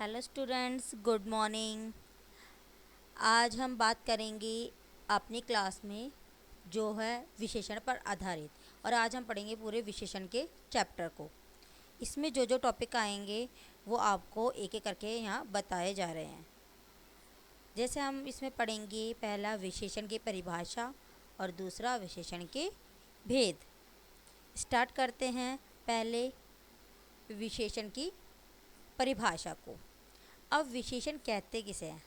Hello students, good morning. आज हम बात करेंगे अपनी क्लास में जो है विशेषण पर आधारित। और आज हम पढ़ेंगे पूरे विशेषण के चैप्टर को। इसमें जो जो टॉपिक आएंगे वो आपको एक एक करके यहाँ बताए जा रहे हैं। जैसे हम इसमें पढ़ेंगे, पहला विशेषण की परिभाषा और दूसरा विशेषण के भेद। स्टार्ट करते हैं पहले विशेषण की परिभाषा को। अब विशेषण कहते किसे हैं?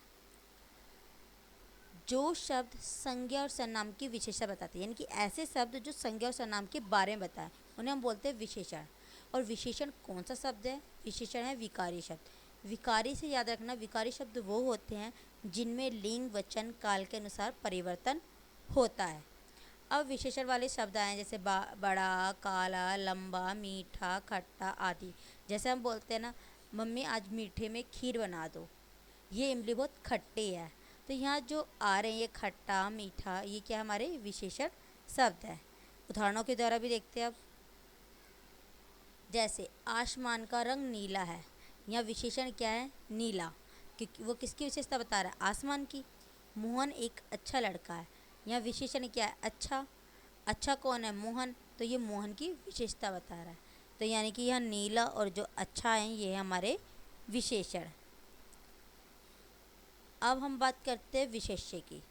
जो शब्द संज्ञा और सर्वनाम की विशेषता बताते हैं, यानी कि ऐसे शब्द जो संज्ञा और सर्वनाम के बारे में बताएं, उन्हें हम बोलते हैं विशेषण। और विशेषण कौन सा शब्द है? विशेषण है विकारी शब्द। विकारी से याद रखना, विकारी शब्द वो होते हैं जिनमें लिंग वचन काल के अनुसार परिवर्तन होता है। अब विशेषण वाले शब्द आए जैसे बड़ा, काला, लंबा, मीठा, खट्टा आदि। जैसे हम बोलते हैं ना, मम्मी आज मीठे में खीर बना दो, ये इमली बहुत खट्टी है। तो यहाँ जो आ रहे हैं ये खट्टा, मीठा, ये क्या हमारे विशेषण शब्द है। उदाहरणों के द्वारा भी देखते हैं अब। जैसे आसमान का रंग नीला है, यहाँ विशेषण क्या है? नीला, क्योंकि वो किसकी विशेषता बता रहा है? आसमान की। मोहन एक अच्छा लड़का है, यहाँ विशेषण क्या है? अच्छा। अच्छा कौन है? मोहन। तो ये मोहन की विशेषता बता रहा है। तो यानी कि यह नीला और जो अच्छा है ये है हमारे विशेषण। अब हम बात करते हैं विशेष्य की।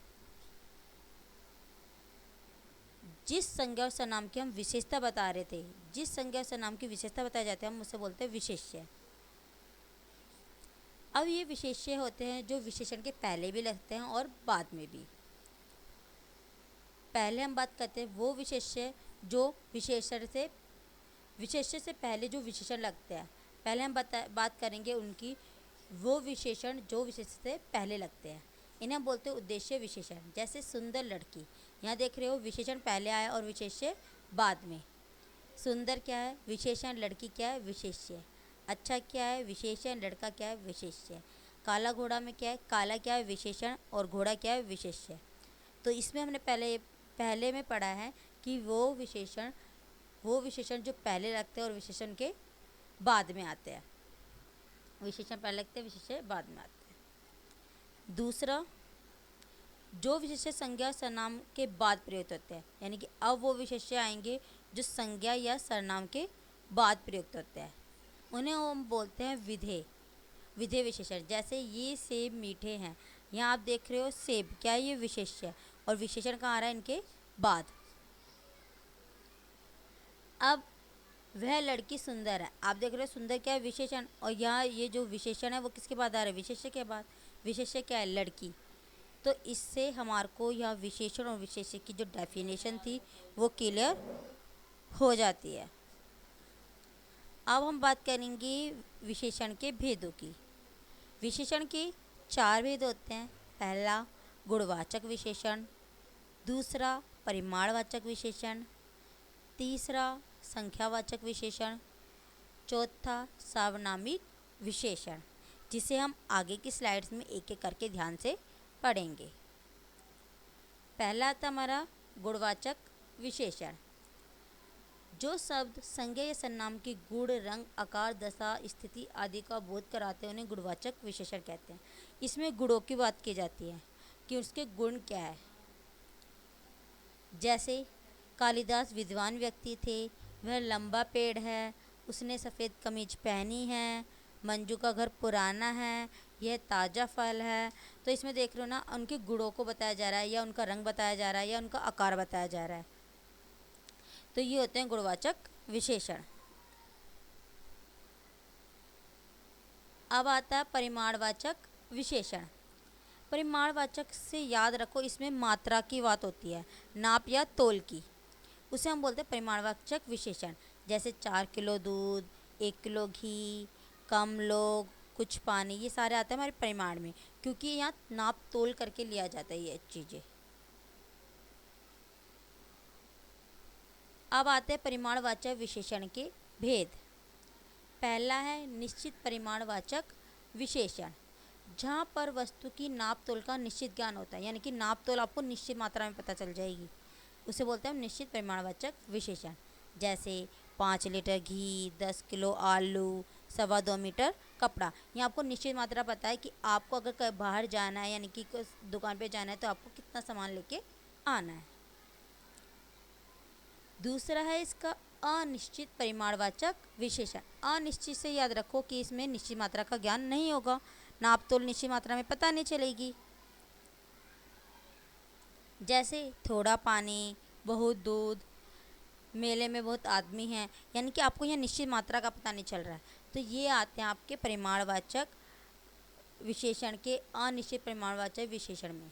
जिस संज्ञा और सर्वनाम की हम विशेषता बता रहे थे, जिस संज्ञा और सर्वनाम की विशेषता बताए जाते हैं, हम उसे बोलते हैं विशेष्य। अब ये विशेष्य होते हैं जो विशेषण के पहले भी लगते हैं और बाद में भी। पहले हम बात करते हैं वो विशेष्य जो विशेष्य से पहले जो विशेषण लगते हैं। पहले हम बात करेंगे उनकी, वो विशेषण जो विशेष्य से पहले लगते हैं, इन्हें हम बोलते हैं उद्देश्य विशेषण। जैसे सुंदर लड़की, यहाँ देख रहे हो विशेषण पहले आया और विशेष्य बाद में। सुंदर क्या है? विशेषण। लड़की क्या है? विशेष्य। अच्छा क्या है? विशेषण। लड़का क्या है? विशेष्य। काला घोड़ा में क्या है? काला क्या है? विशेषण। और घोड़ा क्या है? विशेष्य। तो इसमें हमने पहले में पढ़ा है कि वो विशेषण जो पहले लगते हैं और विशेषण के बाद में आते हैं। विशेषण पहले लगते हैं, विशेष्य बाद में आते हैं। दूसरा, जो विशेष्य संज्ञा सर्वनाम के बाद प्रयुक्त होते हैं, यानी कि अब वो विशेष्य आएंगे जो संज्ञा या सर्वनाम के बाद प्रयुक्त होते हैं, उन्हें हम बोलते हैं विधेय विशेषण। जैसे ये सेब मीठे हैं, यहाँ आप देख रहे हो सेब, क्या है? ये विशेष्य है और विशेषण कहाँ आ रहा है? इनके बाद। अब वह लड़की सुंदर है, आप देख रहे हो सुंदर क्या है? विशेषण। और यहाँ ये जो विशेषण है वो किसके बाद आ रहा है? विशेष्य के बाद। विशेष्य क्या है? लड़की। तो इससे हमारे को यह विशेषण और विशेष्य की जो डेफिनेशन थी वो क्लियर हो जाती है। अब हम बात करेंगे विशेषण के भेदों की। विशेषण के 4 भेद होते हैं। पहला गुणवाचक विशेषण, दूसरा परिमाणवाचक विशेषण, तीसरा संख्यावाचक विशेषण, चौथा सार्वनामिक विशेषण, जिसे हम आगे की स्लाइड्स में एक एक करके ध्यान से पढ़ेंगे। पहला था हमारा गुणवाचक विशेषण। जो शब्द संज्ञा या सर्वनाम के गुण, रंग, आकार, दशा, स्थिति आदि का बोध कराते हैं उन्हें गुणवाचक विशेषण कहते हैं। इसमें गुणों की बात की जाती है कि उसके गुण क्या है। जैसे कालिदास विद्वान व्यक्ति थे, वह लंबा पेड़ है, उसने सफ़ेद कमीज पहनी है, मंजू का घर पुराना है, यह ताज़ा फल है। तो इसमें देख रहे हो ना, उनके गुणों को बताया जा रहा है, या उनका रंग बताया जा रहा है, या उनका आकार बताया जा रहा है। तो ये होते हैं गुणवाचक विशेषण। अब आता है परिमाणवाचक विशेषण। परिमाणवाचक से याद रखो, इसमें मात्रा की बात होती है, नाप या तोल की। उसे हम बोलते हैं परिमाणवाचक विशेषण। जैसे 4 किलो दूध, 1 किलो घी, कम लोग, कुछ पानी, ये सारे आते हैं हमारे परिमाण में, क्योंकि यहाँ नाप तोल करके लिया जाता है ये चीज़ें। अब आते हैं परिमाणवाचक विशेषण के भेद। पहला है निश्चित परिमाणवाचक विशेषण, जहाँ पर वस्तु की नाप तोल का निश्चित ज्ञान होता है, यानी कि नाप तोल आपको निश्चित मात्रा में पता चल जाएगी, उसे बोलते हैं हम निश्चित परिमाणवाचक विशेषण। जैसे 5 लीटर घी, 10 किलो आलू, 2.25 मीटर कपड़ा। यहाँ आपको निश्चित मात्रा पता है कि आपको अगर बाहर जाना है यानी कि दुकान पे जाना है तो आपको कितना सामान लेके आना है। दूसरा है इसका अनिश्चित परिमाणवाचक विशेषण। अनिश्चित से याद रखो कि इसमें निश्चित मात्रा का ज्ञान नहीं होगा, नाप तोल निश्चित मात्रा में पता नहीं चलेगी। जैसे थोड़ा पानी, बहुत दूध, मेले में बहुत आदमी हैं, यानी कि आपको यहाँ निश्चित मात्रा का पता नहीं चल रहा है। तो ये आते हैं आपके परिमाणवाचक विशेषण के अनिश्चित परिमाणवाचक विशेषण में।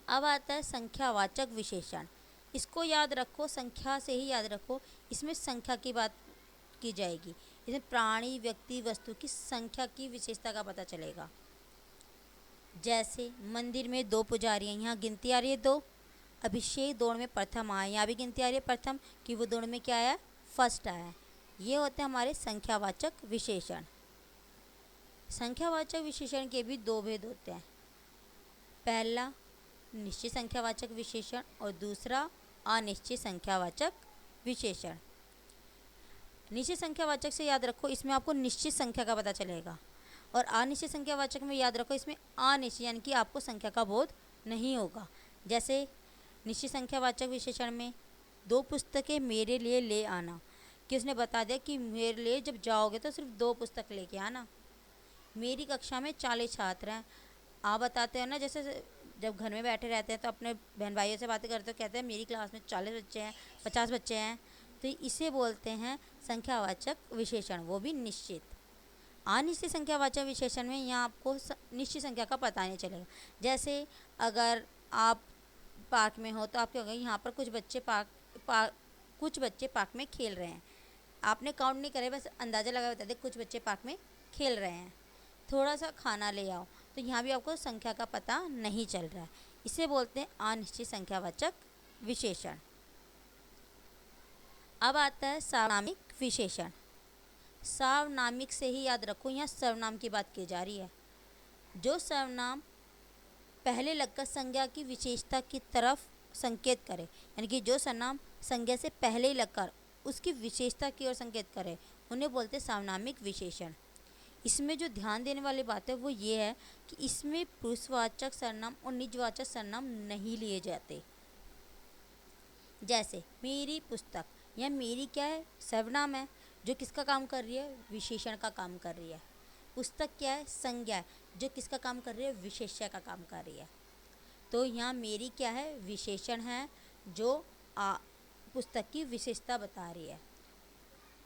अब आता है संख्यावाचक विशेषण। इसको याद रखो, संख्या से ही याद रखो, इसमें संख्या की बात की जाएगी। इसमें प्राणी, व्यक्ति, वस्तु की संख्या की विशेषता का पता चलेगा। जैसे मंदिर में 2 पुजारी हैं, यहाँ गिनती आ रही है 2। अभिषेक दौड़ में प्रथम आया, यहाँ भी गिनती आ रही है प्रथम, कि वो दौड़ में क्या आया, फर्स्ट आया। ये होते हैं हमारे संख्यावाचक विशेषण। संख्यावाचक विशेषण के भी 2 भेद होते हैं। पहला निश्चित संख्यावाचक विशेषण और दूसरा अनिश्चित संख्यावाचक विशेषण। निश्चित संख्यावाचक से याद रखो, इसमें आपको निश्चित संख्या का पता चलेगा, और अनिश्चित संख्यावाचक में याद रखो इसमें अनिश्चित यानी कि आपको संख्या का बोध नहीं होगा। जैसे निश्चित संख्यावाचक विशेषण में 2 पुस्तकें मेरे लिए ले आना, कि उसने बता दिया कि मेरे लिए जब जाओगे तो सिर्फ 2 पुस्तक लेके आना। मेरी कक्षा में 40 छात्र हैं। आप बताते हो ना, जैसे जब घर में बैठे रहते हैं तो अपने बहन भाइयों से बातें करते हो, कहते हैं मेरी क्लास में 40 बच्चे हैं, 50 बच्चे हैं। तो इसे बोलते हैं संख्यावाचक विशेषण, वो भी निश्चित। अनिश्चित संख्यावाचक विशेषण में यहाँ आपको निश्चित संख्या का पता नहीं चलेगा। जैसे अगर आप पार्क में हो तो आपके होगा यहाँ पर कुछ बच्चे कुछ बच्चे पार्क में खेल रहे हैं। आपने काउंट नहीं करे, बस अंदाज़ा लगा बता दे कुछ बच्चे पार्क में खेल रहे हैं, थोड़ा सा खाना ले आओ, तो यहाँ भी आपको संख्या का पता नहीं चल रहा है। इसे बोलते हैं अनिश्चित संख्यावाचक विशेषण। अब आता है सार्वनामिक विशेषण। सार्वनामिक से ही याद रखो, यहाँ सर्वनाम की बात की जा रही है। जो सर्वनाम पहले लगकर संज्ञा की विशेषता की तरफ संकेत करे, यानी कि जो सर्वनाम संज्ञा से पहले ही लगकर उसकी विशेषता की ओर संकेत करे, उन्हें बोलते हैं सार्वनामिक विशेषण। इसमें जो ध्यान देने वाली बात है वो ये है कि इसमें पुरुषवाचक सर्वनाम और निजवाचक सर्वनाम नहीं लिए जाते। जैसे मेरी पुस्तक, यह मेरी क्या है, सर्वनाम है जो किसका काम कर रही है, विशेषण का काम कर रही है। पुस्तक क्या है, संज्ञा है जो किसका काम कर रही है, विशेष्य का काम कर रही है। तो यहाँ मेरी क्या है, विशेषण है जो पुस्तक की विशेषता बता रही है,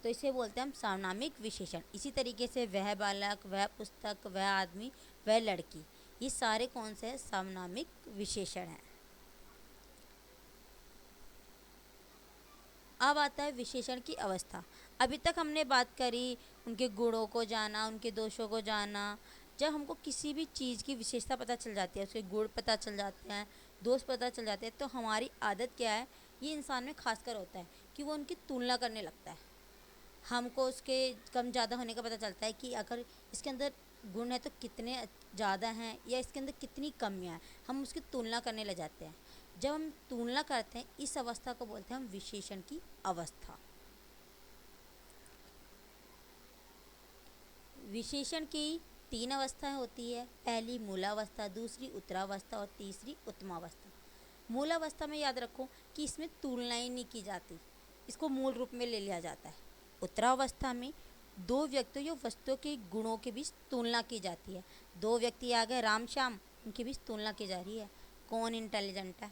तो इसे बोलते हैं हम सार्वनामिक विशेषण। इसी तरीके से वह बालक, वह पुस्तक, वह आदमी, वह लड़की, ये सारे कौन से हैं, सार्वनामिक विशेषण हैं। अब आता है विशेषण की अवस्था। अभी तक हमने बात करी उनके गुणों को जाना, उनके दोषों को जाना। जब हमको किसी भी चीज़ की विशेषता पता चल जाती है, उसके गुण पता चल जाते हैं, दोष पता चल जाते हैं, तो हमारी आदत क्या है, ये इंसान में खासकर होता है कि वो उनकी तुलना करने लगता है। हमको उसके कम ज़्यादा होने का पता चलता है कि अगर इसके अंदर गुण है तो कितने ज़्यादा हैं या इसके अंदर कितनी कमियां हैं, हम उसकी तुलना करने लग जाते हैं। जब हम तुलना करते हैं, इस अवस्था को बोलते हैं हम विशेषण की अवस्था। विशेषण की 3 अवस्थाएं होती है। पहली मूलावस्था, दूसरी उत्तरावस्था और तीसरी उत्तमावस्था। मूलावस्था में याद रखो कि इसमें तुलनाएं नहीं की जाती, इसको मूल रूप में ले लिया जाता है। उत्तरावस्था में 2 व्यक्तियों या वस्तुओं के गुणों के बीच तुलना की जाती है। 2 व्यक्ति आ गए, राम श्याम, उनके बीच तुलना की जा रही है, कौन इंटेलिजेंट है।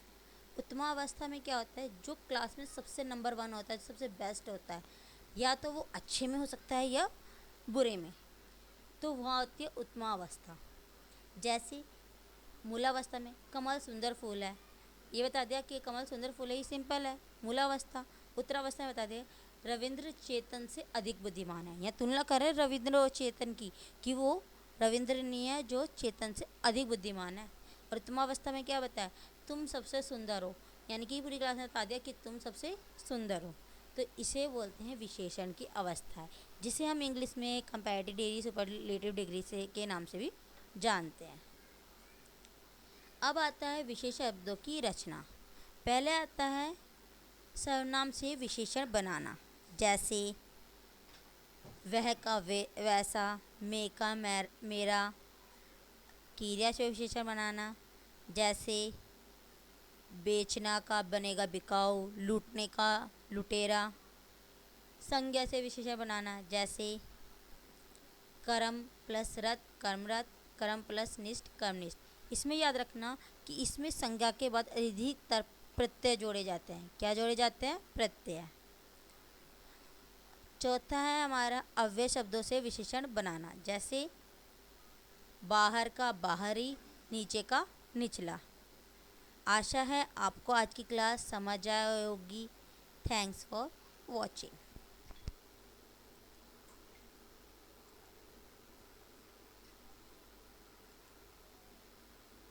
उत्तमावस्था में क्या होता है, जो क्लास में सबसे नंबर 1 होता है, सबसे बेस्ट होता है, या तो वो अच्छे में हो सकता है या बुरे में, तो वहाँ होती है उत्तमावस्था। जैसे मूलावस्था में कमल सुंदर फूल है, ये बता दिया कि कमल सुंदर फूल है, ये सिंपल है, मूलावस्था। उत्तरावस्था में बता दिया रविंद्र चेतन से अधिक बुद्धिमान है। यह तुलना करें रविंद्र और चेतन की, कि वो रविंद्र नहीं है जो चेतन से अधिक बुद्धिमान है। और उत्तमावस्था में क्या बताया, तुम सबसे सुंदर हो, यानी कि पूरी क्लास में बता दिया कि तुम सबसे सुंदर हो। तो इसे बोलते हैं विशेषण की अवस्था है, जिसे हम इंग्लिश में कंपैरेटिव डिग्री, सुपरलेटिव डिग्री से के नाम से भी जानते हैं। अब आता है विशेष शब्दों की रचना। पहले आता है सर्वनाम से विशेषण बनाना। जैसे वह का वैसा, मैं का मेरा। क्रिया से विशेषण बनाना, जैसे बेचना का बनेगा बिकाऊ, लूटने का लुटेरा। संज्ञा से विशेषण बनाना, जैसे कर्म प्लस रत कर्मरत, कर्म प्लस निष्ठ कर्मनिष्ठ। इसमें याद रखना कि इसमें संज्ञा के बाद अधिकतर प्रत्यय जोड़े जाते हैं। क्या जोड़े जाते हैं? प्रत्यय। चौथा है हमारा अव्यय शब्दों से विशेषण बनाना, जैसे बाहर का बाहरी, नीचे का निचला। आशा है आपको आज की क्लास समझ आई होगी। Thanks for watching.